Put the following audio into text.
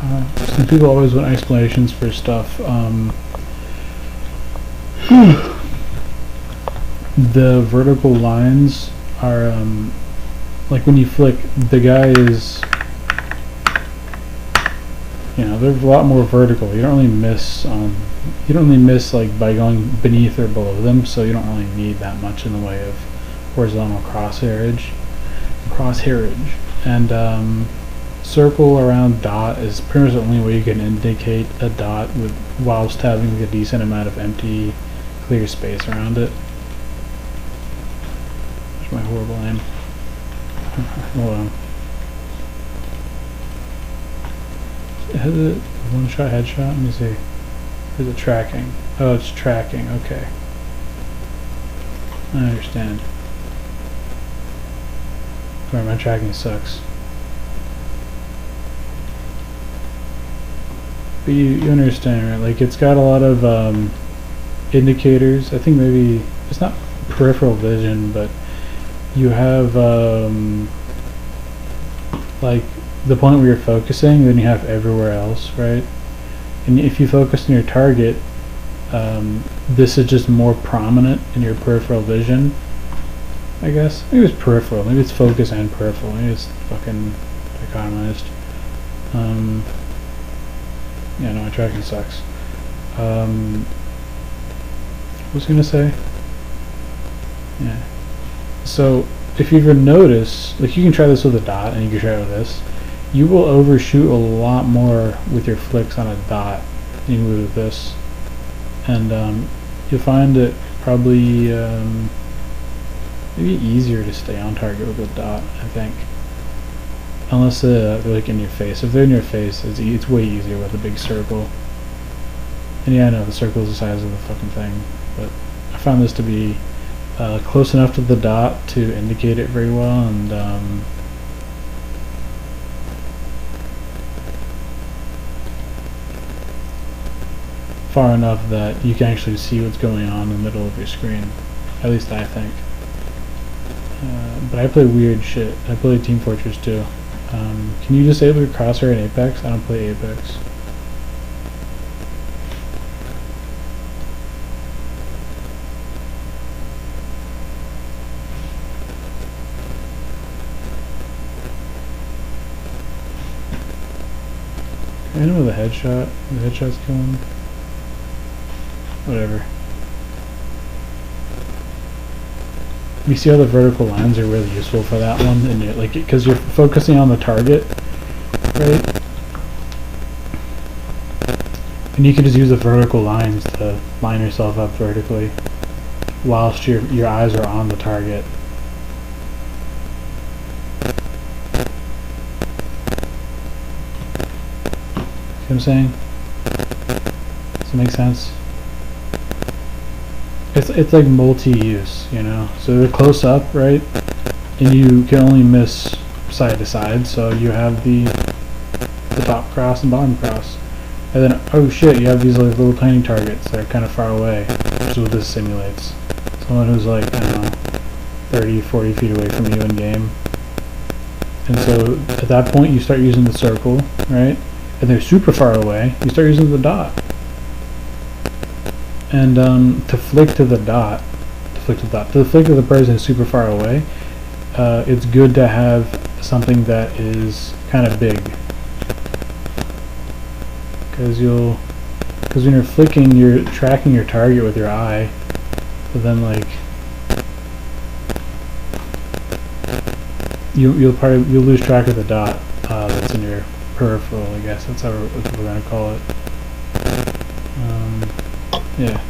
Some people always want explanations for stuff. The vertical lines are like when you flick, the guy is, you know, they're a lot more vertical. You don't really miss like by going beneath or below them, so you don't really need that much in the way of horizontal crosshairage. And circle around dot is pretty much the only way you can indicate a dot whilst having a decent amount of empty clear space around it. That's my horrible aim. Hold on. Has it one shot headshot? Let me see. Is it tracking? Oh, it's tracking. Okay. I understand. Sorry, my tracking sucks. But you understand, right? Like, it's got a lot of indicators. I think maybe it's not peripheral vision, but you have like the point where you're focusing, then you have everywhere else, right? And if you focus on your target, this is just more prominent in your peripheral vision, I guess. Maybe it's peripheral, maybe it's focus and peripheral, maybe it's fucking dichotomized. Yeah, no, my tracking sucks. What was I gonna say? Yeah. So, if you ever notice, like you can try this with a dot and you can try it with this, you will overshoot a lot more with your flicks on a dot than you would with this. And you'll find it probably maybe easier to stay on target with a dot, I think. Unless they're like in your face. If they're in your face, it's way easier with a big circle. And yeah, I know the circle is the size of the fucking thing, but I found this to be close enough to the dot to indicate it very well, and far enough that you can actually see what's going on in the middle of your screen. At least I think. But I play weird shit. I play Team Fortress 2. Can you disable your crosshair in Apex? I don't play Apex. I know the headshot. The headshot's killing. Whatever. You see how the vertical lines are really useful for that one, and you're like, because you're focusing on the target, right? And you can just use the vertical lines to line yourself up vertically, whilst your eyes are on the target. See what I'm saying? Does it make sense? It's like multi-use, you know. So they're close up, right? And you can only miss side to side, so you have the top cross and bottom cross. And then, oh shit, you have these like little tiny targets that are kind of far away, which is what this simulates. Someone who's like, I don't know, 30, 40 feet away from you in game. And so at that point you start using the circle, right? And they're super far away, you start using the dot. And to flick to the dot, to flick to the person who's super far away, it's good to have something that is kind of big. Because when you're flicking, you're tracking your target with your eye, but then like you'll lose track of the dot that's in your peripheral. I guess that's how we're gonna call it. Yeah.